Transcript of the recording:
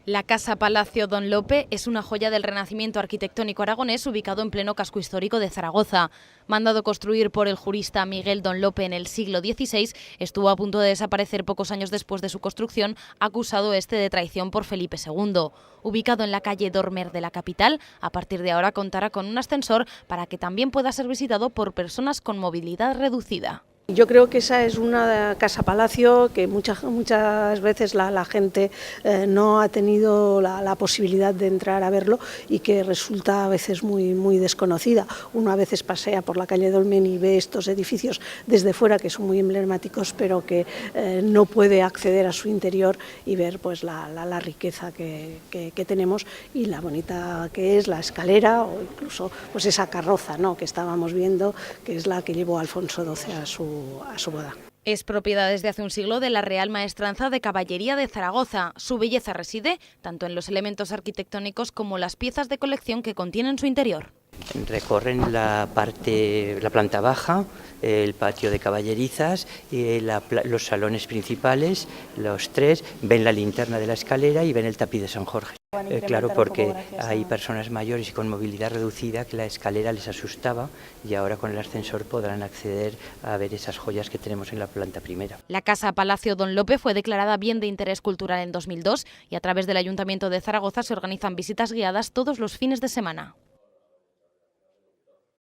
La Casa Palacio Don Lope es una joya del renacimiento arquitectónico aragonés ubicado en pleno casco histórico de Zaragoza. Mandado construir por el jurista Miguel Don Lope en el siglo XVI, estuvo a punto de desaparecer pocos años después de su construcción, acusado este de traición por Felipe II. Ubicado en la calle Dormer de la capital, a partir de ahora contará con un ascensor para que también pueda ser visitado por personas con movilidad reducida. Yo creo que esa es una casa-palacio que muchas veces la gente no ha tenido la posibilidad de entrar a verlo y que resulta a veces muy desconocida. Uno a veces pasea por la calle Dolmen y ve estos edificios desde fuera que son muy emblemáticos, pero que no puede acceder a su interior y ver pues la riqueza que tenemos y la bonita que es la escalera o incluso pues esa carroza, ¿no?, que estábamos viendo, que es la que llevó Alfonso XII a su boda. Es propiedad desde hace un siglo de la Real Maestranza de Caballería de Zaragoza. Su belleza reside tanto en los elementos arquitectónicos como las piezas de colección que contienen su interior. Recorren la planta baja, el patio de caballerizas, y los salones principales, los tres, ven la linterna de la escalera y ven el tapiz de San Jorge. Claro, porque hay personas mayores y con movilidad reducida que la escalera les asustaba y ahora con el ascensor podrán acceder a ver esas joyas que tenemos en la planta primera. La Casa Palacio Don Lope fue declarada Bien de Interés Cultural en 2002 y a través del Ayuntamiento de Zaragoza se organizan visitas guiadas todos los fines de semana.